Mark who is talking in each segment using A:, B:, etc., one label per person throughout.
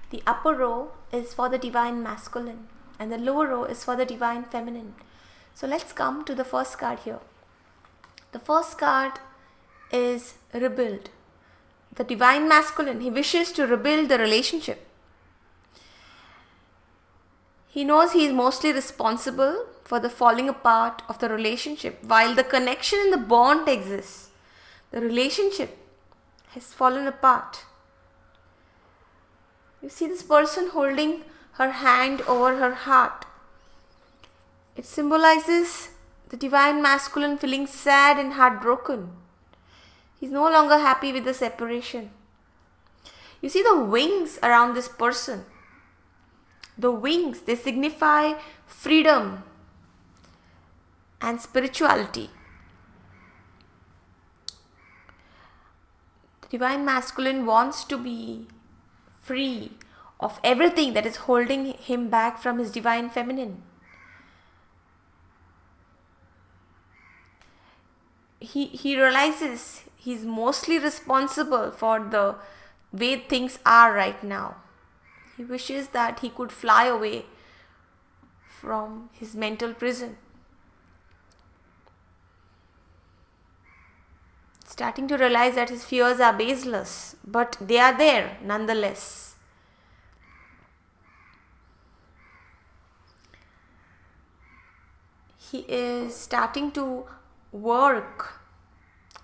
A: The upper row is for the divine masculine and the lower row is for the divine feminine. So let's come to the first card here. The first card is rebuild. The divine masculine, he wishes to rebuild the relationship. He knows he is mostly responsible for the falling apart of the relationship. While the connection and the bond exists, the relationship has fallen apart. You see this person holding her hand over her heart. It symbolizes the divine masculine feeling sad and heartbroken. He's no longer happy with the separation. You see the wings around this person. The wings, they signify freedom and spirituality. The divine masculine wants to be free of everything that is holding him back from his divine feminine. He realizes he's mostly responsible for the way things are right now. He wishes that he could fly away from his mental prison. Starting to realize that his fears are baseless, but they are there nonetheless. He is starting to work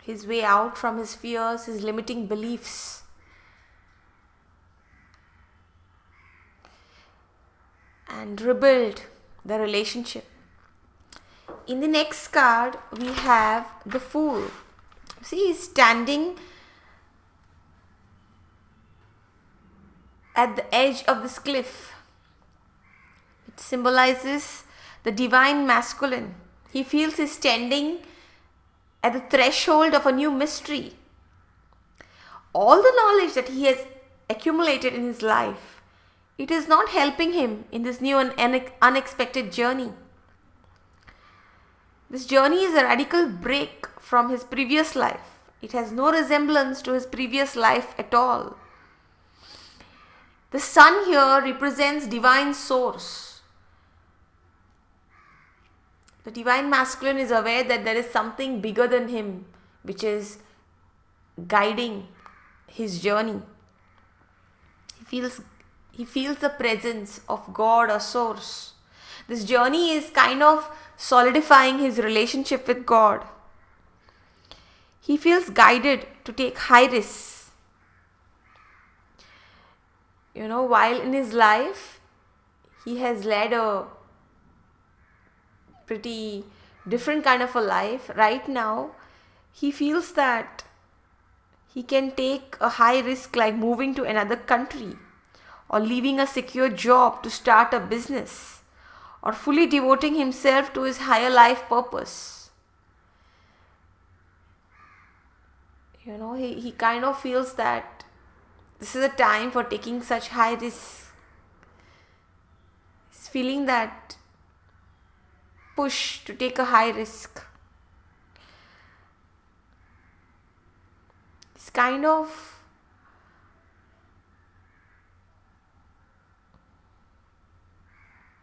A: his way out from his fears, his limiting beliefs. And rebuild the relationship. In the next card, we have the Fool. See, he's standing at the edge of this cliff. It symbolizes the divine masculine. He feels he's standing at the threshold of a new mystery. All the knowledge that he has accumulated in his life, it is not helping him in this new and unexpected journey. This journey is a radical break from his previous life. It has no resemblance to his previous life at all. The sun here represents divine source. The divine masculine is aware that there is something bigger than him which is guiding his journey. He feels the presence of God or source. This journey is kind of solidifying his relationship with God. He feels guided to take high risks. While in his life, he has led a pretty different kind of a life. Right now, he feels that he can take a high risk like moving to another country, or leaving a secure job to start a business, or fully devoting himself to his higher life purpose. He kind of feels that this is a time for taking such high risks. He's feeling that push to take a high risk. He's kind of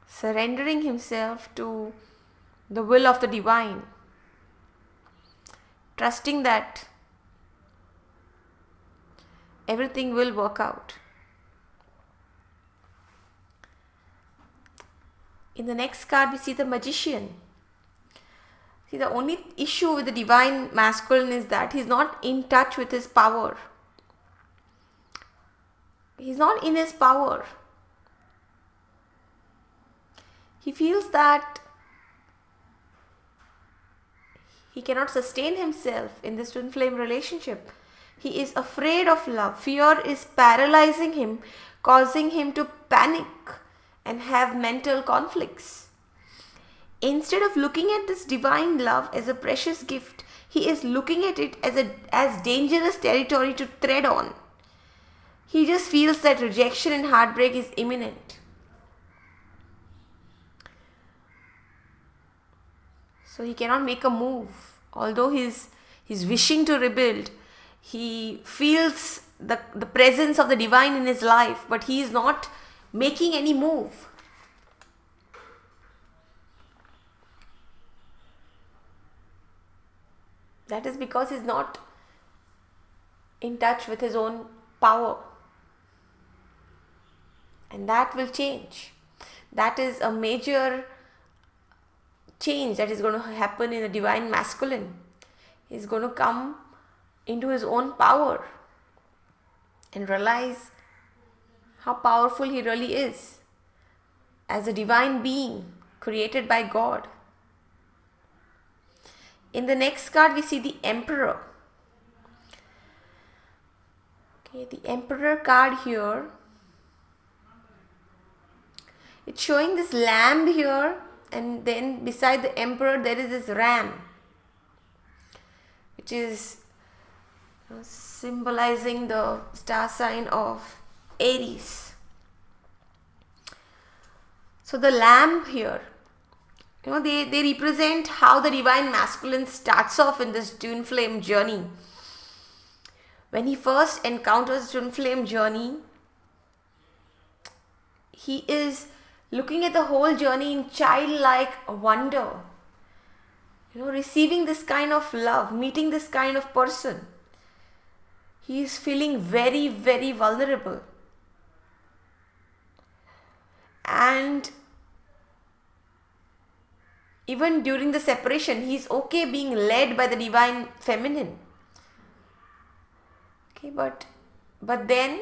A: surrendering himself to the will of the divine, trusting that everything will work out. In the next card, we see the Magician. See, the only issue with the divine masculine is that he's not in touch with his power. He's not in his power. He feels that he cannot sustain himself in this twin flame relationship. He is afraid of love. Fear is paralyzing him, causing him to panic and have mental conflicts. Instead of looking at this divine love as a precious gift, he is looking at it as dangerous territory to tread on. He just feels that rejection and heartbreak is imminent. So he cannot make a move. Although he's wishing to rebuild, he feels the presence of the divine in his life, but he is not making any move. That is because he's not in touch with his own power. And that will change. That is a major change that is going to happen in the divine masculine. He's going to come into his own power and realize how powerful he really is as a divine being created by God. In the next card, we see the Emperor. Okay, the Emperor card here. It's showing this lamb here, and then beside the Emperor there is this ram, which is symbolizing the star sign of Aries. So the lamb here, they represent how the divine masculine starts off in this twin flame journey. When he first encounters twin flame journey, he is looking at the whole journey in childlike wonder, receiving this kind of love, meeting this kind of person. He is feeling very, very vulnerable. And even during the separation, he is okay being led by the divine feminine. Okay, but then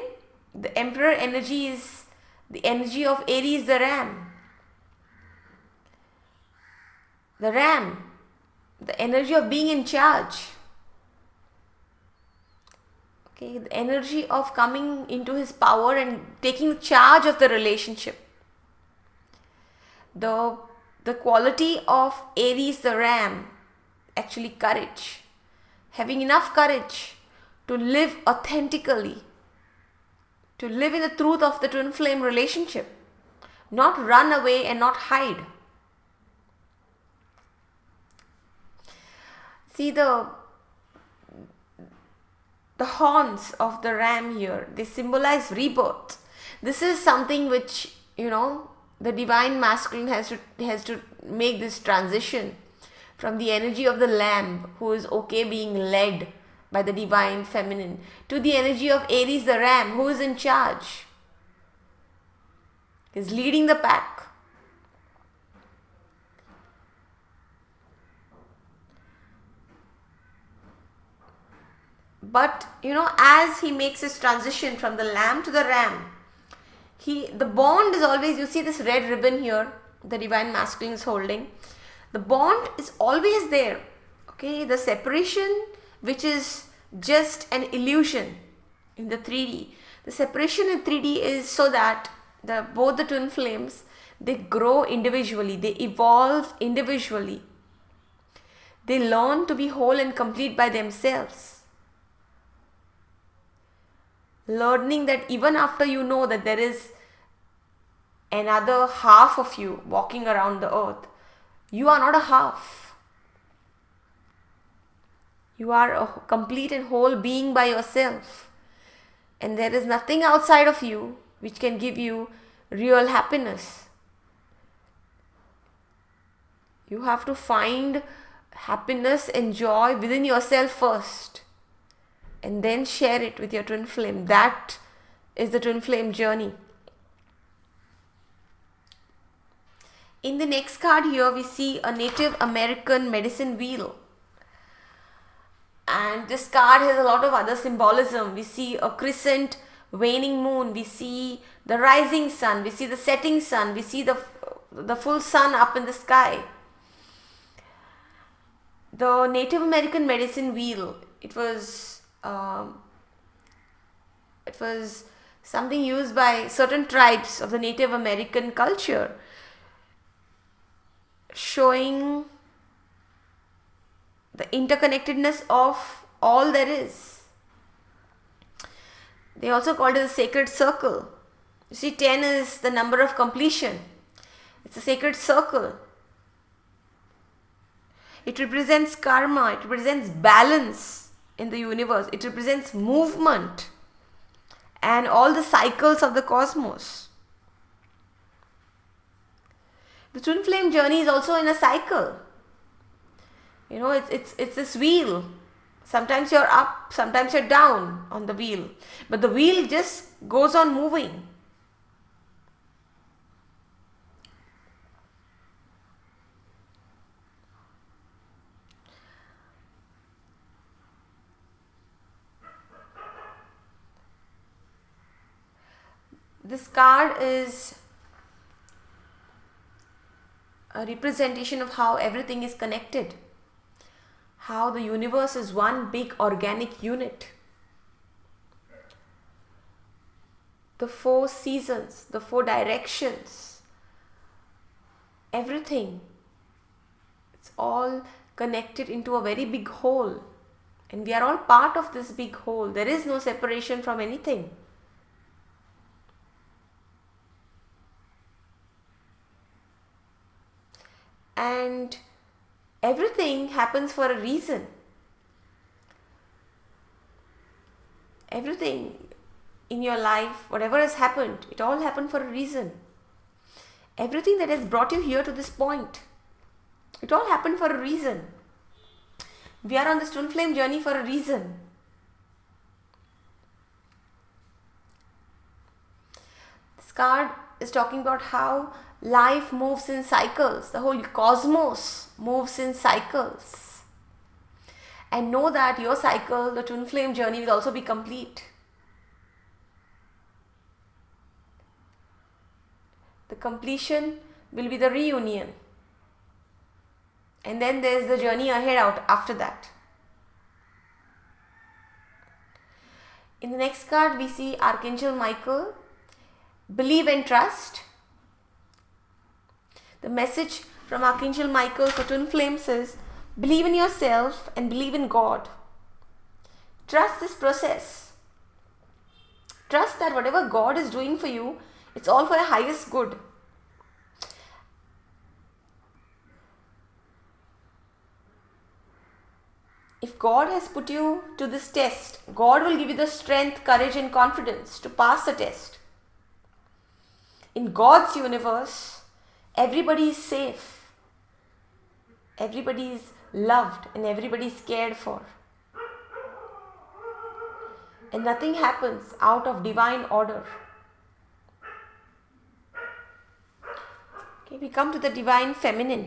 A: the Emperor energy is the energy of Aries, the ram. The ram, the energy of being in charge. Okay, the energy of coming into his power and taking charge of the relationship. The quality of Aries, the ram, actually courage. Having enough courage to live authentically, to live in the truth of the twin flame relationship, not run away and not hide. See the horns of the ram here, they symbolize rebirth. This is something which, the divine masculine has to make this transition from the energy of the lamb, who is okay being led by the divine feminine, to the energy of Aries, the ram, who is in charge, is leading the pack. But as he makes his transition from the lamb to the ram, the bond is always, you see this red ribbon here, the divine masculine is holding. The bond is always there. Okay, the separation, which is just an illusion in the 3D. The separation in 3D is so that both the twin flames, they grow individually, they evolve individually. They learn to be whole and complete by themselves. Learning that even after that there is another half of you walking around the earth, you are not a half. You are a complete and whole being by yourself. And there is nothing outside of you which can give you real happiness. You have to find happiness and joy within yourself first, and then share it with your twin flame. That is the twin flame journey. In the next card here, we see a Native American medicine wheel. And this card has a lot of other symbolism. We see a crescent waning moon. We see the rising sun. We see the setting sun. We see the full sun up in the sky. The Native American medicine wheel, it was something used by certain tribes of the Native American culture, showing the interconnectedness of all there is. They also called it the sacred circle. You see, 10 is the number of completion. It's a sacred circle. It represents karma. It represents balance in the universe. It represents movement. and all the cycles of the cosmos. The twin flame journey is also in a cycle. It's this wheel. Sometimes you're up, sometimes you're down on the wheel, but the wheel just goes on moving. This card is a representation of how everything is connected, how the universe is one big organic unit. The 4 seasons, the 4 directions, everything, it's all connected into a very big whole, and we are all part of this big whole. There is no separation from anything. And everything happens for a reason. Everything in your life, whatever has happened, it all happened for a reason. Everything that has brought you here to this point, it all happened for a reason. We are on this twin flame journey for a reason. This card is talking about how life moves in cycles. The whole cosmos moves in cycles. And know that your cycle, the twin flame journey, will also be complete. The completion will be the reunion. And then there's the journey ahead out after that. In the next card, we see Archangel Michael. Believe and trust. The message from Archangel Michael for twin flames is, believe in yourself and believe in God. Trust this process. Trust that whatever God is doing for you, it's all for your highest good. If God has put you to this test, God will give you the strength, courage and confidence to pass the test. In God's universe, everybody is safe, everybody is loved, and everybody is cared for. And nothing happens out of divine order. Okay, we come to the divine feminine.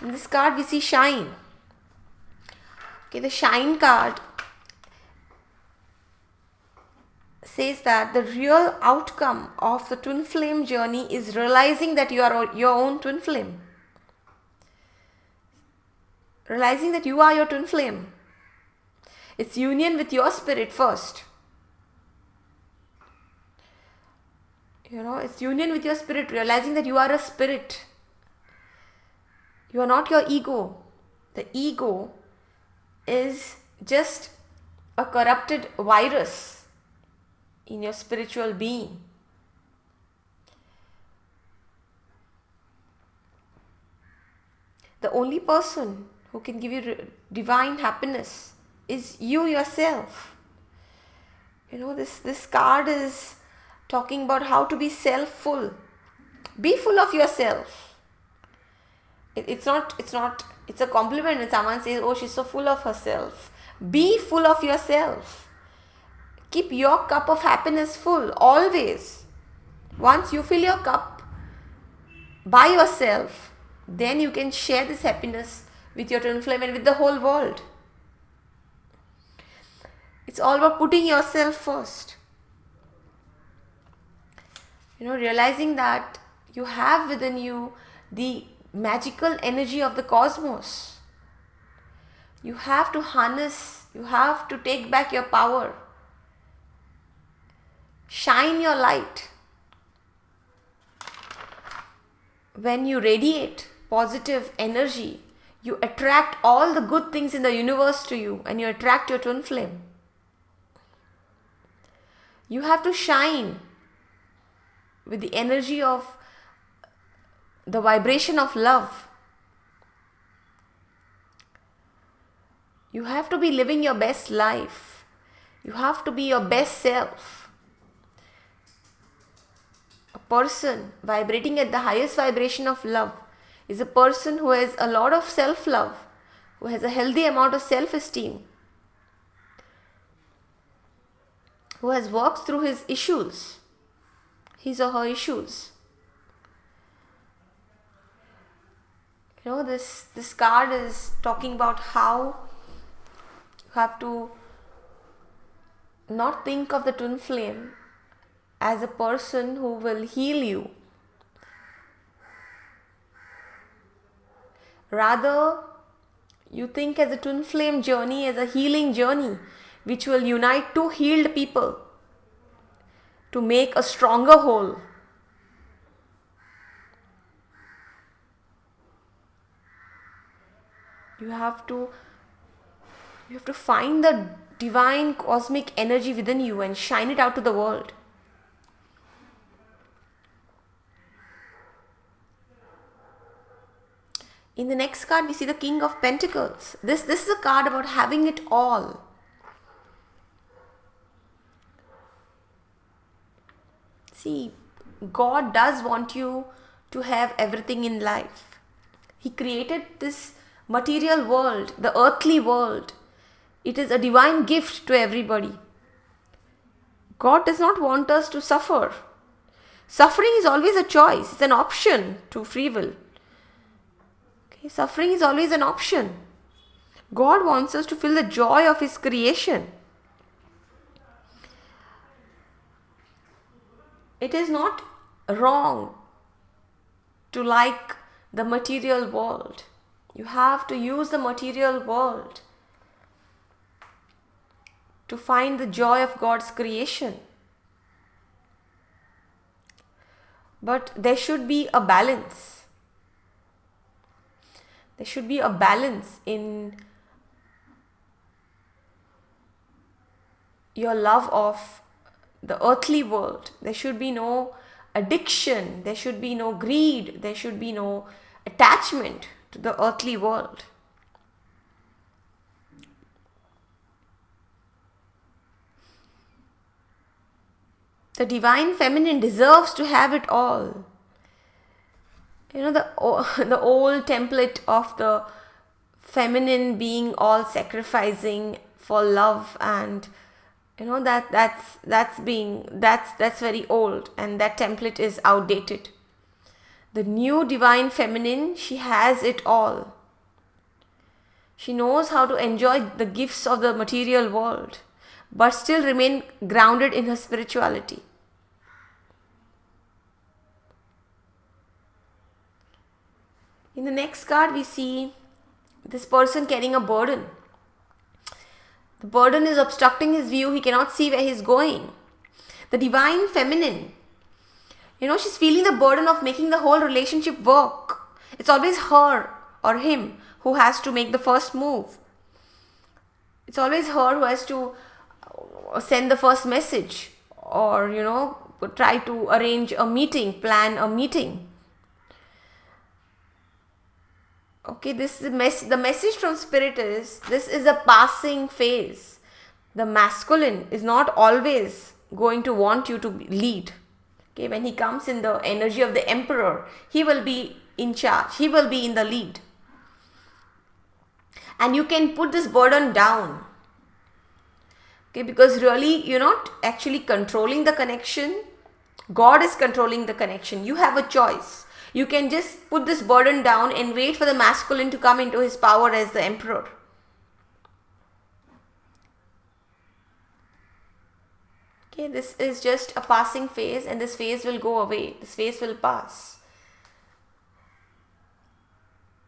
A: In this card we see shine. Okay, the shine card says that the real outcome of the twin flame journey is realizing that you are your own twin flame. Realizing that you are your twin flame. It's union with your spirit first. It's union with your spirit, realizing that you are a spirit. You are not your ego. The ego is just a corrupted virus in your spiritual being. The only person who can give you divine happiness is you yourself. This card is talking about how to be self-full. Be full of yourself. It's a compliment when someone says, oh, she's so full of herself. Be full of yourself. Keep your cup of happiness full, always. Once you fill your cup by yourself, then you can share this happiness with your twin flame and with the whole world. It's all about putting yourself first. Realizing that you have within you the magical energy of the cosmos. You have to harness, you have to take back your power. Shine your light. When you radiate positive energy, you attract all the good things in the universe to you, and you attract your twin flame. You have to shine with the energy of the vibration of love. You have to be living your best life. You have to be your best self. person vibrating at the highest vibration of love is a person who has a lot of self-love, who has a healthy amount of self-esteem, who has worked through his issues, his or her issues. This card is talking about how you have to not think of the twin flame as a person who will heal you. Rather, you think as a twin flame journey as a healing journey which will unite two healed people to make a stronger whole. You have to find the divine cosmic energy within you and shine it out to the world. In the next card, we see the King of Pentacles. This is a card about having it all. See, God does want you to have everything in life. He created this material world, the earthly world. It is a divine gift to everybody. God does not want us to suffer. Suffering is always a choice. It's an option to free will. Okay, suffering is always an option. God wants us to feel the joy of His creation. It is not wrong to like the material world. You have to use the material world to find the joy of God's creation. But there should be a balance. There should be a balance in your love of the earthly world. There should be no addiction. There should be no greed. There should be no attachment to the earthly world. The divine feminine deserves to have it all. The old template of the feminine being all sacrificing for love, and that's very old, and that template is outdated. The new divine feminine, she has it all. She knows how to enjoy the gifts of the material world, but still remain grounded in her spirituality. In the next card, we see this person carrying a burden. The burden is obstructing his view. He cannot see where he's going. The divine feminine, she's feeling the burden of making the whole relationship work. It's always her or him who has to make the first move. It's always her who has to send the first message, or, try to arrange a meeting, plan a meeting. Okay, the message from Spirit is, this is a passing phase. The masculine is not always going to want you to lead. Okay, when he comes in the energy of the emperor, he will be in charge. He will be in the lead. And you can put this burden down. Okay, because really you're not actually controlling the connection. God is controlling the connection. You have a choice. You can just put this burden down and wait for the masculine to come into his power as the emperor. Okay, this is just a passing phase, and this phase will go away. This phase will pass.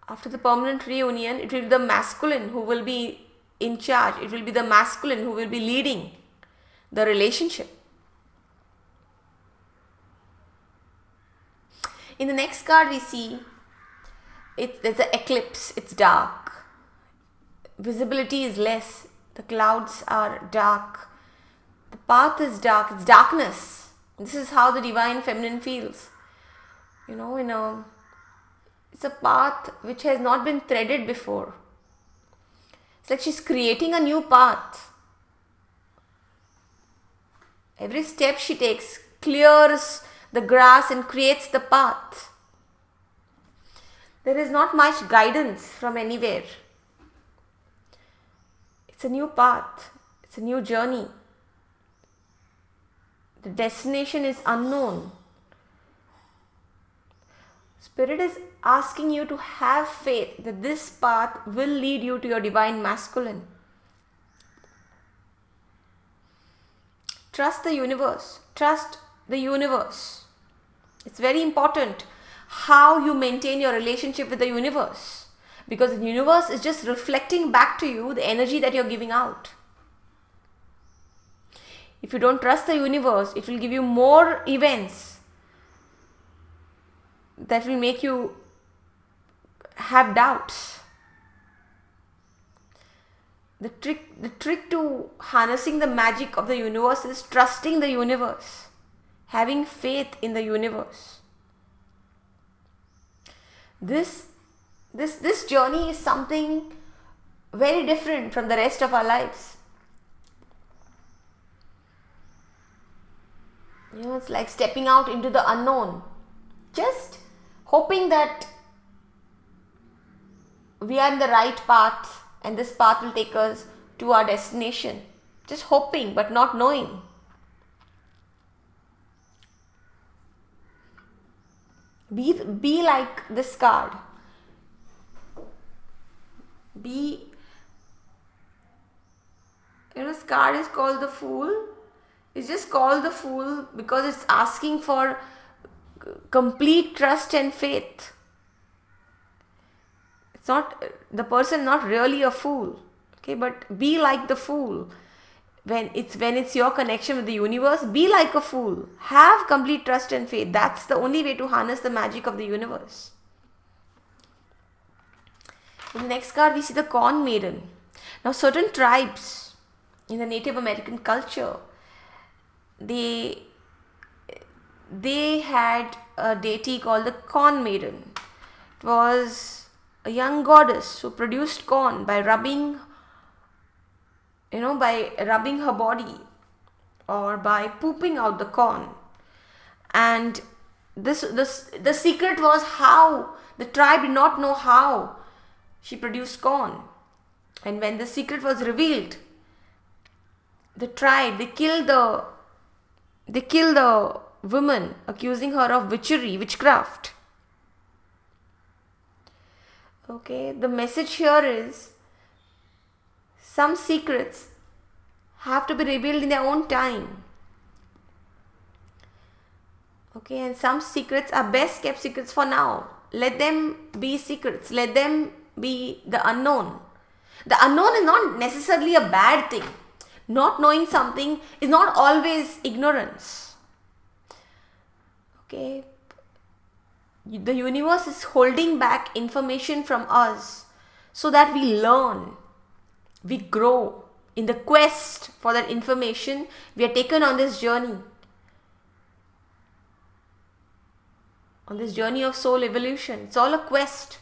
A: After the permanent reunion, it will be the masculine who will be in charge. It will be the masculine who will be leading the relationship. In the next card, we see there's an eclipse. It's dark. Visibility is less. The clouds are dark. The path is dark. It's darkness. This is how the divine feminine feels. It's a path which has not been threaded before. It's like she's creating a new path. Every step she takes clears the grass and creates the path. There is not much guidance from anywhere. It's a new path. It's a new journey. The destination is unknown. Spirit is asking you to have faith that this path will lead you to your divine masculine. Trust the universe. Trust the universe. It's very important how you maintain your relationship with the universe, because the universe is just reflecting back to you the energy that you're giving out. If you don't trust the universe, it will give you more events that will make you have doubts. The trick to harnessing the magic of the universe is trusting the universe, having faith in the universe. This journey is something very different from the rest of our lives. It's like stepping out into the unknown, just hoping that we are in the right path and this path will take us to our destination. Just hoping but not knowing. Be like this card. This card is called the Fool. It's just called the Fool because it's asking for complete trust and faith. It's not, the person not really a fool. Okay, but be like the Fool. When it's your connection with the universe, be like a fool. Have complete trust and faith. That's the only way to harness the magic of the universe. In the next card, we see the Corn Maiden. Now, certain tribes in the Native American culture, they had a deity called the Corn Maiden. It was a young goddess who produced corn by rubbing her body or by pooping out the corn. And the secret was how the tribe did not know how she produced corn. And when the secret was revealed, the tribe, they killed the woman, accusing her of witchcraft. Okay, the message here is some secrets have to be revealed in their own time. Okay, and some secrets are best kept secrets for now. Let them be secrets. Let them be the unknown. The unknown is not necessarily a bad thing. Not knowing something is not always ignorance. Okay, the universe is holding back information from us so that we learn, we grow. In the quest for that information, we are taken on this journey. On this journey of soul evolution. It's all a quest.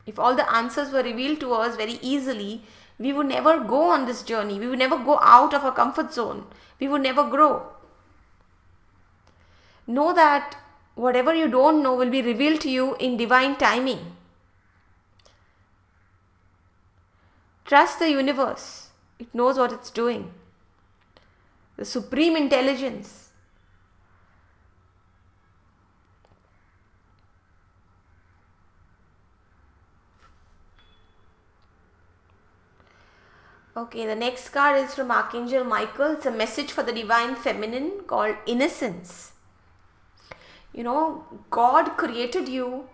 A: If all the answers were revealed to us very easily, we would never go on this journey. We would never go out of our comfort zone. We would never grow. Know that whatever you don't know will be revealed to you in divine timing. Trust the universe. It knows what it's doing. The supreme intelligence. Okay, the next card is from Archangel Michael. It's a message for the divine feminine called innocence. God created you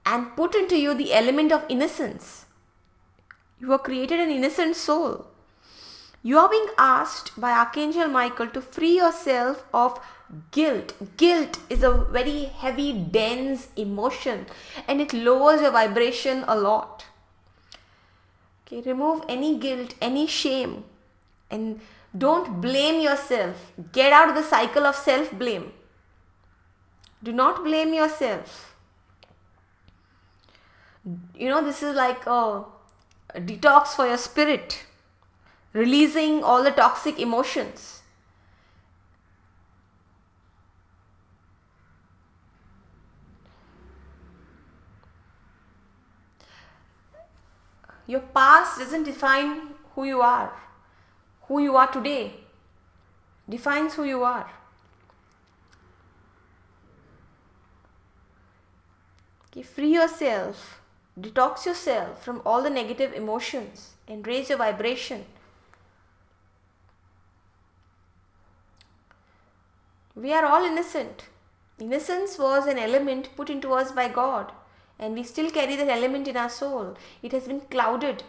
A: and put into you the element of innocence. You were created an innocent soul. You are being asked by Archangel Michael to free yourself of guilt. Guilt is a very heavy, dense emotion and it lowers your vibration a lot. Okay, remove any guilt, any shame, and don't blame yourself. Get out of the cycle of self-blame. Do not blame yourself. This is like a detox for your spirit, releasing all the toxic emotions. Your past doesn't define who you are. Who you are today defines who you are. Okay, free yourself, detox yourself from all the negative emotions and raise your vibration. We are all innocent. Innocence was an element put into us by God, and we still carry that element in our soul. It has been clouded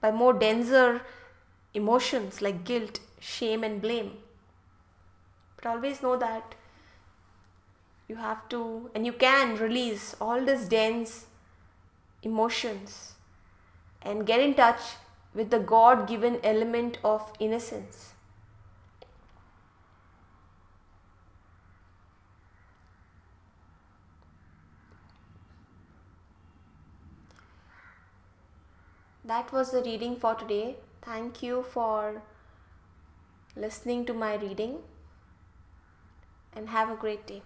A: by more denser emotions like guilt, shame, and blame. But always know that you have to and you can release all these dense emotions and get in touch with the God given element of innocence. That was the reading for today. Thank you for listening to my reading and have a great day.